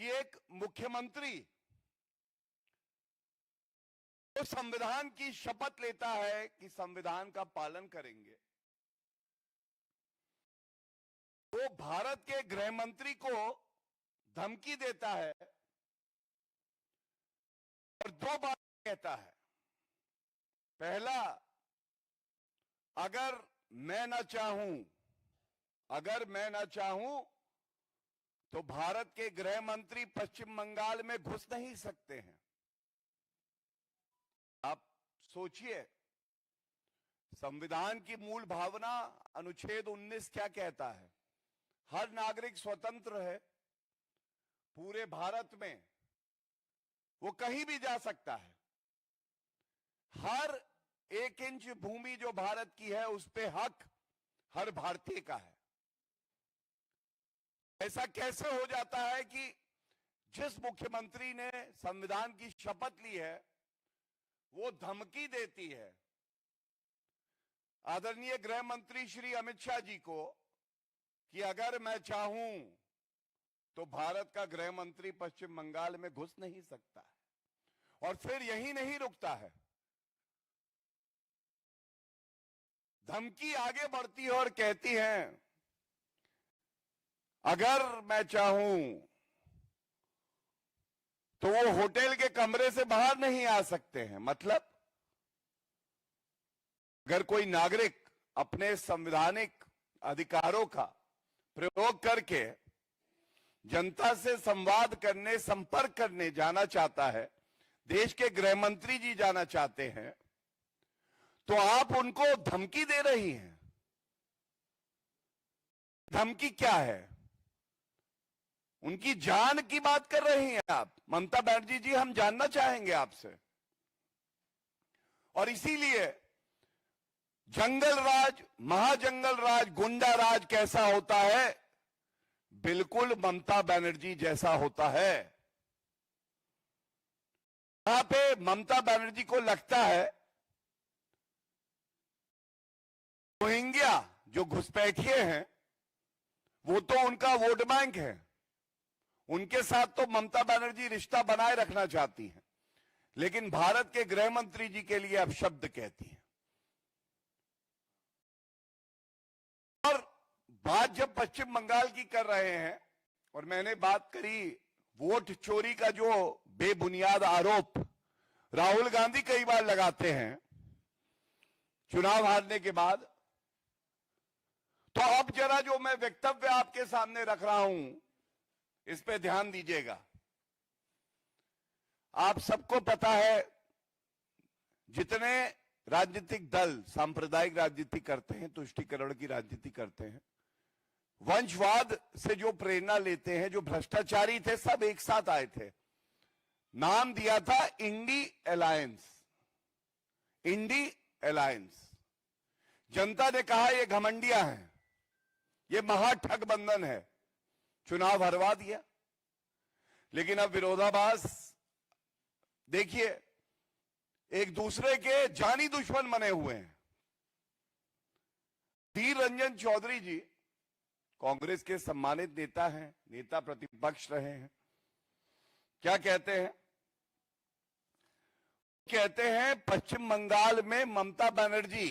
कि एक मुख्यमंत्री तो संविधान की शपथ लेता है कि संविधान का पालन करेंगे, वो भारत के गृह मंत्री को धमकी देता है और दो बात कहता है। पहला, अगर मैं ना चाहूं तो भारत के गृह मंत्री पश्चिम बंगाल में घुस नहीं सकते हैं। आप सोचिए, संविधान की मूल भावना अनुच्छेद 19 क्या कहता है? हर नागरिक स्वतंत्र है, पूरे भारत में वो कहीं भी जा सकता है। हर 1 इंच भूमि जो भारत की है उस पे हक हर भारतीय का है। ऐसा कैसे हो जाता है कि जिस मुख्यमंत्री ने संविधान की शपथ ली है वो धमकी देती है आदरणीय गृह मंत्री श्री अमित शाह जी को कि अगर मैं चाहूं तो भारत का गृह मंत्री पश्चिम बंगाल में घुस नहीं सकता है। और फिर यही नहीं रुकता है, धमकी आगे बढ़ती है और कहती है अगर मैं चाहूं तो वो होटल के कमरे से बाहर नहीं आ सकते हैं। मतलब अगर कोई नागरिक अपने संवैधानिक अधिकारों का प्रयोग करके जनता से संवाद करने, संपर्क करने जाना चाहता है, देश के गृह मंत्री जी जाना चाहते हैं, तो आप उनको धमकी दे रही हैं। धमकी क्या है? उनकी जान की बात कर रही हैं आप। ममता बनर्जी जी, हम जानना चाहेंगे आपसे। और इसीलिए जंगल राज, महाजंगल राज, गुंडा राज कैसा होता है? बिल्कुल ममता बनर्जी जैसा होता है। यहां पे ममता बनर्जी को लगता है रोहिंग्या जो घुसपैठिए हैं वो तो उनका वोट बैंक है, उनके साथ तो ममता बनर्जी रिश्ता बनाए रखना चाहती हैं, लेकिन भारत के गृह मंत्री जी के लिए अपशब्द कहती हैं। और बात जब पश्चिम बंगाल की कर रहे हैं और मैंने बात करी वोट चोरी का जो बेबुनियाद आरोप राहुल गांधी कई बार लगाते हैं चुनाव हारने के बाद, तो अब जरा जो मैं वक्तव्य आपके सामने रख रहा हूं इस पे ध्यान दीजिएगा। आप सबको पता है जितने राजनीतिक दल सांप्रदायिक राजनीति करते हैं, तुष्टीकरण की राजनीति करते हैं, वंशवाद से जो प्रेरणा लेते हैं, जो भ्रष्टाचारी थे, सब एक साथ आए थे। नाम दिया था इंडी अलायंस। INDI alliance. जनता ने कहा ये घमंडिया है, ये महाठगबंधन है, चुनाव हरवा दिया। लेकिन अब विरोधाभास देखिए, एक दूसरे के जानी दुश्मन बने हुए हैं। अधीर रंजन चौधरी जी कांग्रेस के सम्मानित नेता हैं, नेता प्रतिपक्ष रहे हैं। क्या कहते हैं? कहते हैं पश्चिम बंगाल में ममता बनर्जी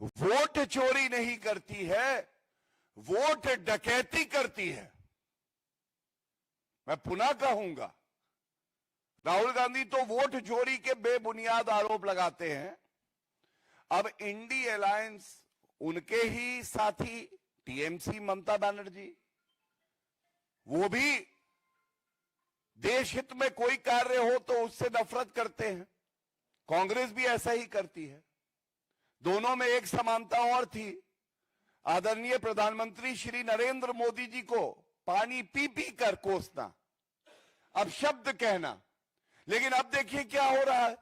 वोट चोरी नहीं करती है, वोट डकैती करती है। मैं पुनः कहूंगा, राहुल गांधी तो वोट चोरी के बेबुनियाद आरोप लगाते हैं। अब इंडी अलायंस उनके ही साथी टीएमसी ममता बनर्जी, वो भी देश हित में कोई कार्य हो तो उससे नफरत करते हैं। कांग्रेस भी ऐसा ही करती है। दोनों में एक समानता और थी, आदरणीय प्रधानमंत्री श्री नरेंद्र मोदी जी को पानी पी पी कर कोसना, अब शब्द कहना। लेकिन अब देखिए क्या हो रहा है।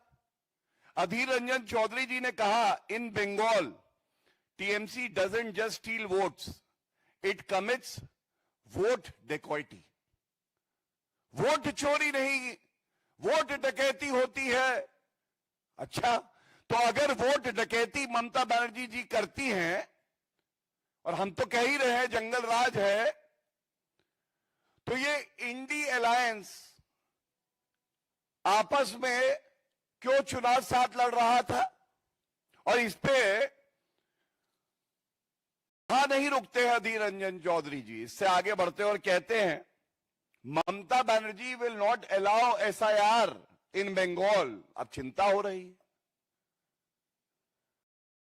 अधीर रंजन चौधरी जी ने कहा in Bengal TMC doesn't just steal votes, it commits vote dacoity. Vote चोरी नहीं, वोट डकैती होती है। अच्छा, तो अगर वोट डकैती ममता बनर्जी जी करती हैं और हम तो कह ही रहे हैं जंगल राज है, तो ये इंडी अलायंस आपस में क्यों चुनाव साथ लड़ रहा था? और इस पे यहां नहीं रुकते हैं अधीर रंजन चौधरी जी, इससे आगे बढ़ते और कहते हैं Mamata Banerjee will not allow SIR in Bengal. अब चिंता हो रही है।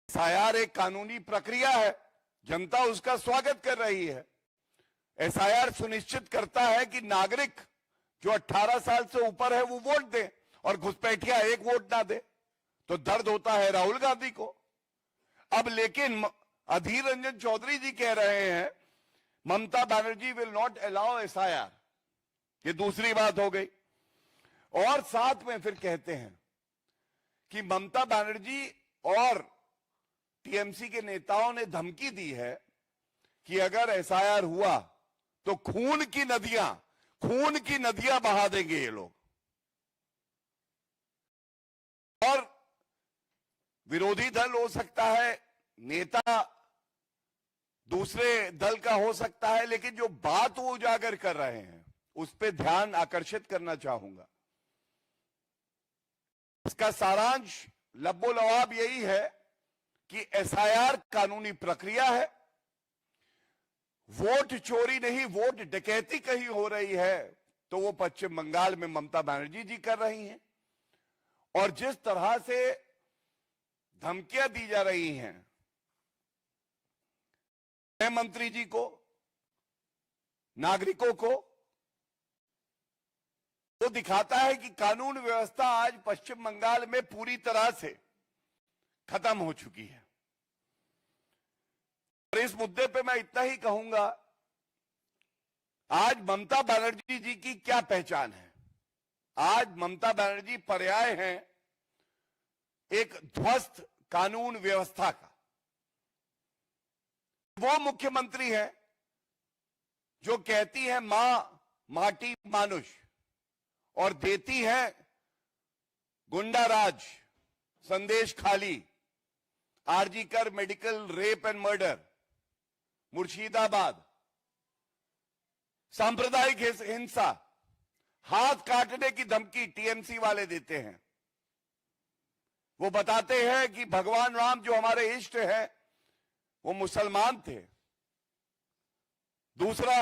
एसआईआर एक कानूनी प्रक्रिया है, जनता उसका स्वागत कर रही है। एसआईआर सुनिश्चित करता है कि नागरिक जो 18 साल से ऊपर है वो वोट दे और घुसपैठिया एक वोट ना दे। तो दर्द होता है राहुल गांधी को। अब लेकिन अधीर रंजन चौधरी जी कह रहे हैं Mamata Banerjee will not allow SIR. ये दूसरी बात हो गई। और साथ में फिर कहते हैं कि ममता बनर्जी और टीएमसी के नेताओं ने धमकी दी है कि अगर एसआईआर हुआ तो खून की नदियां बहा देंगे ये लोग। और विरोधी दल हो सकता है, नेता दूसरे दल का हो सकता है, लेकिन जो बात वो उजागर कर रहे हैं उस पर ध्यान आकर्षित करना चाहूंगा। इसका सारांश लब्बो लवाब यही है कि एसआईआर कानूनी प्रक्रिया है। वोट चोरी नहीं, वोट डकैती कहीं हो रही है तो वो पश्चिम बंगाल में ममता बनर्जी जी कर रही हैं। और जिस तरह से धमकियां दी जा रही हैं गृह मंत्री जी को, नागरिकों को, वो दिखाता है कि कानून व्यवस्था आज पश्चिम बंगाल में पूरी तरह से खत्म हो चुकी है। और इस मुद्दे पे मैं इतना ही कहूंगा, आज ममता बनर्जी जी की क्या पहचान है? आज ममता बनर्जी पर्याय हैं एक ध्वस्त कानून व्यवस्था का। वो मुख्यमंत्री है जो कहती है मां माटी मानुष और देती है गुंडा राज, संदेश खाली, RG Kar medical rape and murder, Murshidabad, सांप्रदायिक हिंसा, हाथ काटने की धमकी टीएमसी वाले देते हैं। वो बताते हैं कि भगवान राम जो हमारे इष्ट हैं वो मुसलमान थे। दूसरा,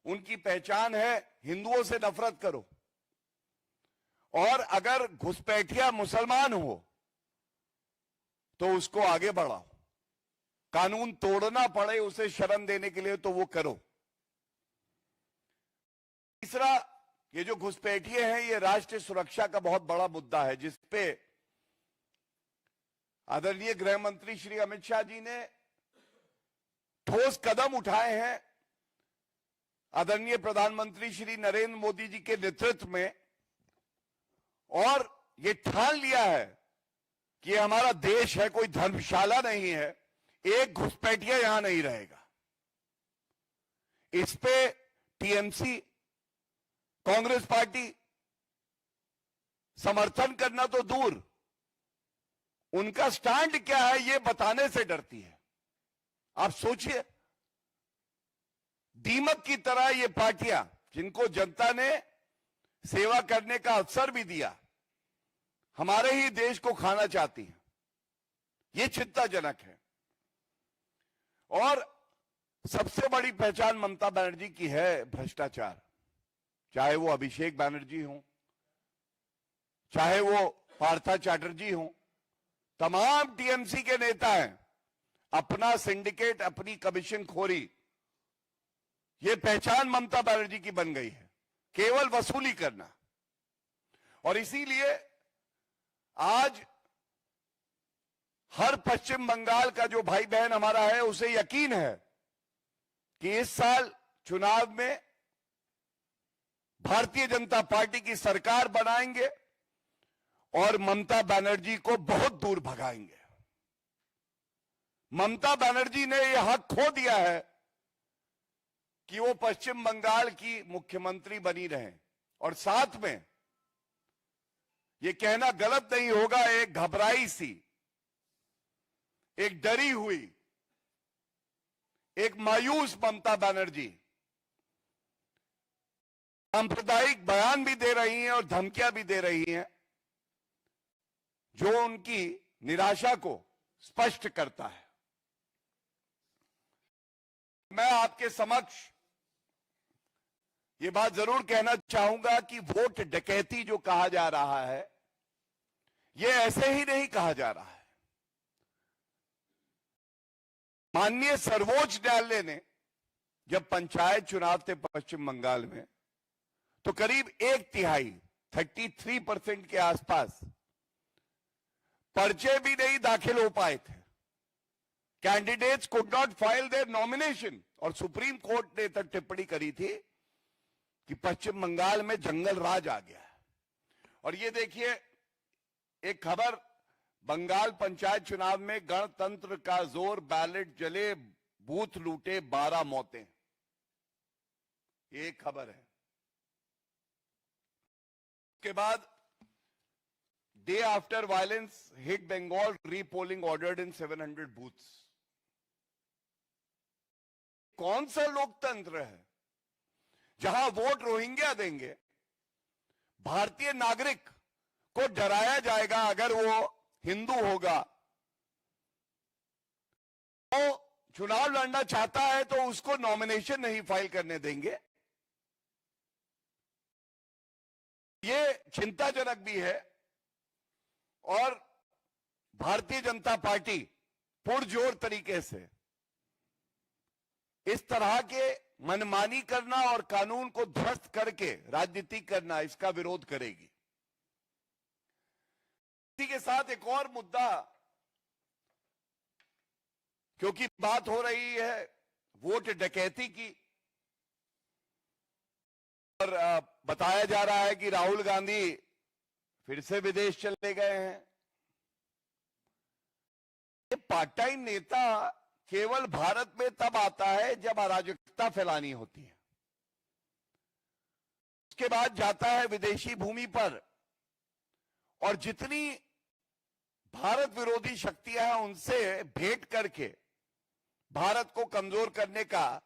उनकी पहचान है हिंदुओं से नफरत करो, और अगर घुसपैठिया मुसलमान हो तो उसको आगे बढ़ाओ, कानून तोड़ना पड़े उसे शरण देने के लिए तो वो करो। तीसरा, ये जो घुसपैठिए हैं ये राष्ट्रीय सुरक्षा का बहुत बड़ा मुद्दा है, जिसपे आदरणीय गृह मंत्री श्री अमित शाह जी ने ठोस कदम उठाए हैं। आदरणीय प्रधानमंत्री श्री नरेंद्र मोदी जी के नेतृत्व में, और ये ठान लिया है कि हमारा देश है, कोई धर्मशाला नहीं है, एक घुसपैठिया यहां नहीं रहेगा। इस पे टीएमसी, कांग्रेस पार्टी समर्थन करना तो दूर, उनका स्टैंड क्या है ये बताने से डरती है। आप सोचिए, दीमक की तरह ये पार्टियां जिनको जनता ने सेवा करने का अवसर भी दिया, हमारे ही देश को खाना चाहती हैं। ये चिंताजनक है। और सबसे बड़ी पहचान ममता बनर्जी की है भ्रष्टाचार। चाहे वो अभिषेक बनर्जी हो, चाहे वो पार्था चैटर्जी हो, तमाम टीएमसी के नेता हैं, अपना सिंडिकेट, अपनी कमीशन खोरी, ये पहचान ममता बनर्जी की बन गई है, केवल वसूली करना। और इसीलिए आज हर पश्चिम बंगाल का जो भाई बहन हमारा है उसे यकीन है कि इस साल चुनाव में भारतीय जनता पार्टी की सरकार बनाएंगे और ममता बनर्जी को बहुत दूर भगाएंगे। ममता बनर्जी ने यह हक खो दिया है कि वो पश्चिम बंगाल की मुख्यमंत्री बनी रहें। और साथ में ये कहना गलत नहीं होगा, एक घबराई सी, एक डरी हुई, एक मायूस ममता बनर्जी सांप्रदायिक बयान भी दे रही हैं और धमकियां भी दे रही हैं, जो उनकी निराशा को स्पष्ट करता है। मैं आपके समक्ष ये बात जरूर कहना चाहूंगा कि वोट डकैती जो कहा जा रहा है, ये ऐसे ही नहीं कहा जा रहा है। माननीय सर्वोच्च न्यायालय ने जब पंचायत चुनाव थे पश्चिम बंगाल में, तो करीब 1/3 33% के आसपास पर्चे भी नहीं दाखिल हो पाए थे। Candidates could not file there nomination, और सुप्रीम कोर्ट ने तक टिप्पणी करी थी कि पश्चिम बंगाल में जंगल राज आ गया है। और ये देखिए एक खबर, बंगाल पंचायत चुनाव में गणतंत्र का जोर, बैलेट जले, बूथ लूटे, 12 मौतें। ये एक खबर है। के बाद day after violence hit Bengal, repolling ordered in 700 booths. कौन सा लोकतंत्र है जहां वोट रोहिंग्या देंगे, भारतीय नागरिक को डराया जाएगा अगर वो हिंदू होगा, तो चुनाव लड़ना चाहता है तो उसको नॉमिनेशन नहीं फाइल करने देंगे। ये चिंताजनक भी है। और भारतीय जनता पार्टी पुरजोर तरीके से इस तरह के मनमानी करना और कानून को ध्वस्त करके राजनीति करना, इसका विरोध करेगी। इसी के साथ एक और मुद्दा, क्योंकि बात हो रही है वोट डकैती की, और बताया जा रहा है कि राहुल गांधी फिर से विदेश चले गए हैं। ये पार्ट टाइम नेता केवल भारत में तब आता है जब अराजकता फैलानी होती है, उसके बाद जाता है विदेशी भूमि पर, और जितनी भारत विरोधी शक्तियां हैं उनसे भेंट करके भारत को कमजोर करने का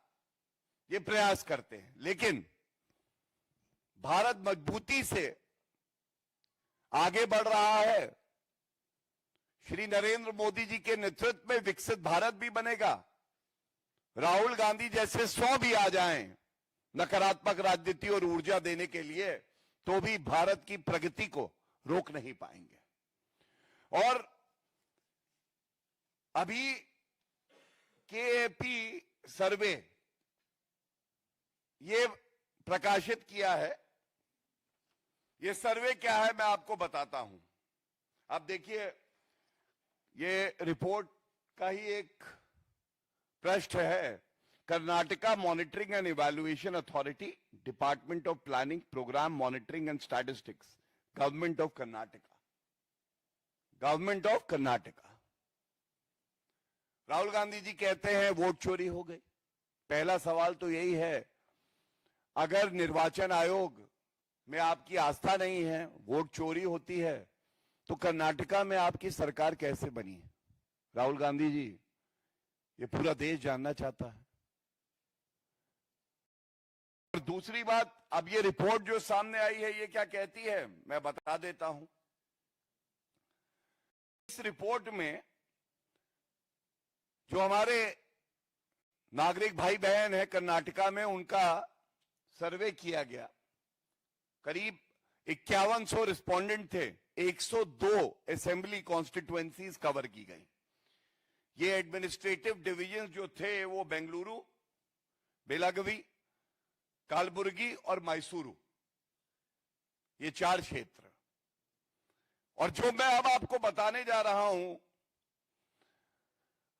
ये प्रयास करते हैं। लेकिन भारत मजबूती से आगे बढ़ रहा है। श्री नरेंद्र मोदी जी के नेतृत्व में विकसित भारत भी बनेगा। राहुल गांधी जैसे 100 भी आ जाएं नकारात्मक राजनीति और ऊर्जा देने के लिए, तो भी भारत की प्रगति को रोक नहीं पाएंगे। और अभी केएपी सर्वे ये प्रकाशित किया है। ये सर्वे क्या है मैं आपको बताता हूं। आप देखिए, ये रिपोर्ट का ही एक पृष्ठ है। Karnataka monitoring and evaluation authority, department of planning, programme monitoring and statistics, government of Karnataka, government of Karnataka. Rahul Gandhi ji कहते हैं वोट चोरी हो गई। पहला सवाल तो यही है, अगर निर्वाचन आयोग में आपकी आस्था नहीं है, वोट चोरी होती है, तो कर्नाटका में आपकी सरकार कैसे बनी है? राहुल गांधी जी, ये पूरा देश जानना चाहता है। और दूसरी बात, अब ये रिपोर्ट जो सामने आई है ये क्या कहती है मैं बता देता हूं। इस रिपोर्ट में जो हमारे नागरिक भाई बहन है कर्नाटका में, उनका सर्वे किया गया। करीब 5100 रिस्पोंडेंट थे, 102 असेंबली कॉन्स्टिट्युएंसीज कवर की गई। ये एडमिनिस्ट्रेटिव डिवीजन जो थे वो बेंगलुरु, बेलागवी, कालबुर्गी और मैसूरू, ये 4 क्षेत्र। और जो मैं अब आपको बताने जा रहा हूं,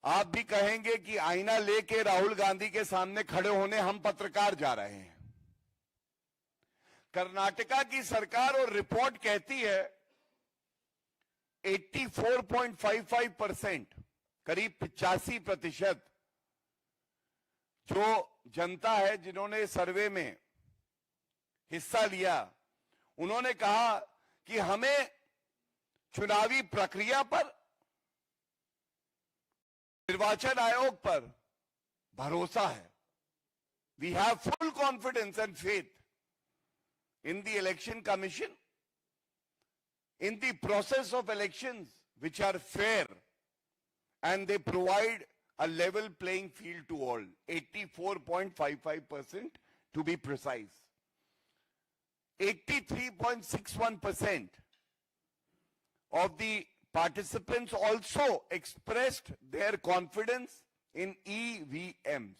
आप भी कहेंगे कि आईना लेके राहुल गांधी के सामने खड़े होने हम पत्रकार जा रहे हैं। कर्नाटका की सरकार और रिपोर्ट कहती है 84.55%, करीब 85% जो जनता है जिन्होंने सर्वे में हिस्सा लिया, उन्होंने कहा कि हमें चुनावी प्रक्रिया पर, निर्वाचन आयोग पर भरोसा है। We have full confidence and faith in the election commission, in the process of elections, which are fair, and they provide a level playing field to all, 84.55% to be precise. 83.61% of the participants also expressed their confidence in EVMs.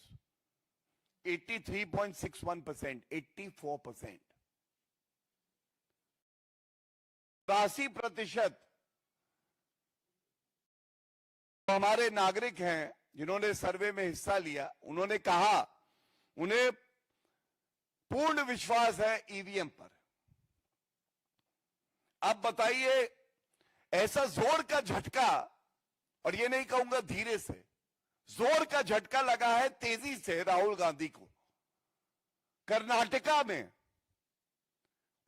83.61%, 84%. 83% हमारे नागरिक हैं जिन्होंने सर्वे में हिस्सा लिया, उन्होंने कहा उन्हें पूर्ण विश्वास है ईवीएम पर। अब बताइए, ऐसा जोर का झटका, और ये नहीं कहूंगा धीरे से, जोर का झटका लगा है तेजी से राहुल गांधी को। कर्नाटका में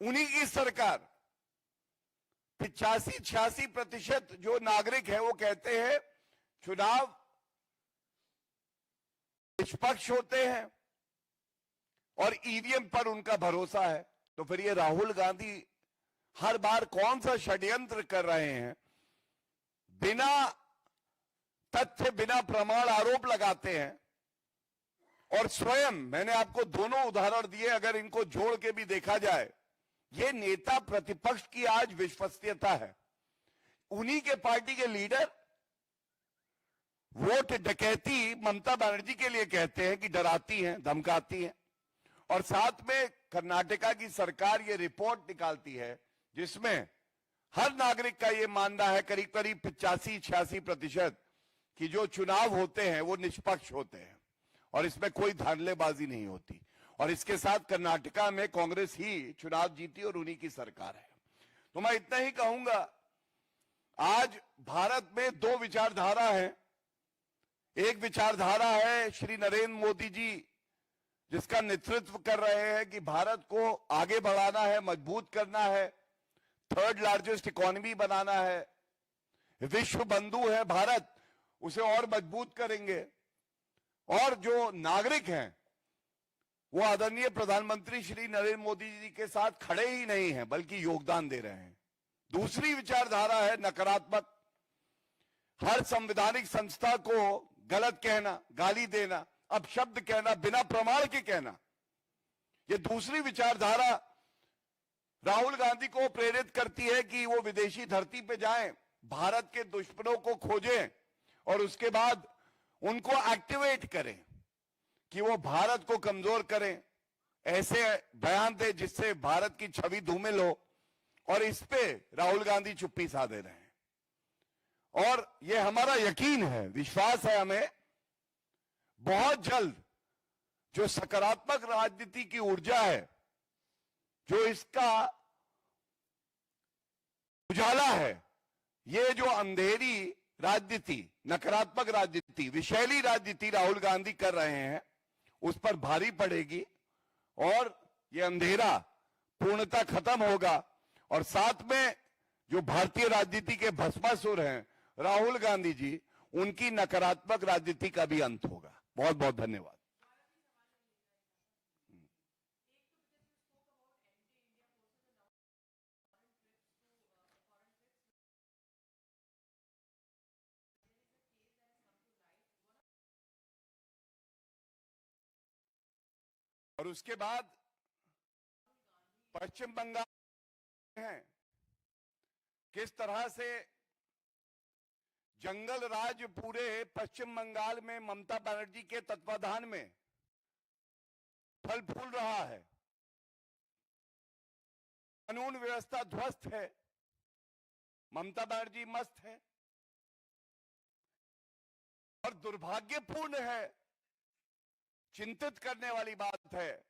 उन्हीं की सरकार 85-86% जो नागरिक है वो कहते हैं चुनाव निष्पक्ष होते हैं और ईवीएम पर उनका भरोसा है। तो फिर ये राहुल गांधी हर बार कौन सा षड्यंत्र कर रहे हैं? बिना तथ्य, बिना प्रमाण आरोप लगाते हैं और स्वयं, मैंने आपको दोनों उदाहरण दिए, अगर इनको जोड़ के भी देखा जाए, ये नेता प्रतिपक्ष की आज विश्वसनीयता है। उन्हीं के पार्टी के लीडर वोट डकैती ममता बनर्जी के लिए कहते हैं कि डराती हैं, धमकाती हैं, और साथ में कर्नाटका की सरकार ये रिपोर्ट निकालती है जिसमें हर नागरिक का ये मानना है, करीब करीब 85-86%, कि जो चुनाव होते हैं वो निष्पक्ष होते हैं और इसमें कोई धांधलेबाजी नहीं होती। और इसके साथ कर्नाटका में कांग्रेस ही चुनाव जीती और उन्हीं की सरकार है। तो मैं इतना ही कहूंगा, आज भारत में दो विचारधारा है। एक विचारधारा है श्री नरेंद्र मोदी जी, जिसका नेतृत्व कर रहे हैं कि भारत को आगे बढ़ाना है, मजबूत करना है, थर्ड लार्जेस्ट इकोनॉमी बनाना है, विश्व बंधु है भारत, उसे और मजबूत करेंगे। और जो नागरिक हैं वो आदरणीय प्रधानमंत्री श्री नरेंद्र मोदी जी के साथ खड़े ही नहीं हैं बल्कि योगदान दे रहे हैं। दूसरी विचारधारा है नकारात्मक, हर संवैधानिक संस्था को गलत कहना, गाली देना, अपशब्द कहना, बिना प्रमाण के कहना। ये दूसरी विचारधारा राहुल गांधी को प्रेरित करती है कि वो विदेशी धरती पे जाएं, भारत के दुश्मनों को खोजें और उसके बाद उनको एक्टिवेट करें कि वो भारत को कमजोर करें, ऐसे बयान दे जिससे भारत की छवि धूमिल हो। और इस पे राहुल गांधी चुप्पी साधे रहे हैं। और ये हमारा यकीन है, विश्वास है हमें, बहुत जल्द जो सकारात्मक राजनीति की ऊर्जा है, जो इसका उजाला है, ये जो अंधेरी राजनीति, नकारात्मक राजनीति, विषैली राजनीति राहुल गांधी कर रहे हैं, उस पर भारी पड़ेगी और ये अंधेरा पूर्णतः खत्म होगा। और साथ में जो भारतीय राजनीति के भस्मासुर हैं राहुल गांधी जी, उनकी नकारात्मक राजनीति का भी अंत होगा। बहुत बहुत धन्यवाद। और उसके बाद पश्चिम बंगाल है, किस तरह से जंगल राज पूरे पश्चिम बंगाल में ममता बनर्जी के तत्वाधान में फल फूल रहा है। कानून व्यवस्था ध्वस्त है, ममता बनर्जी मस्त है। और दुर्भाग्यपूर्ण है, चिंतित करने वाली बात है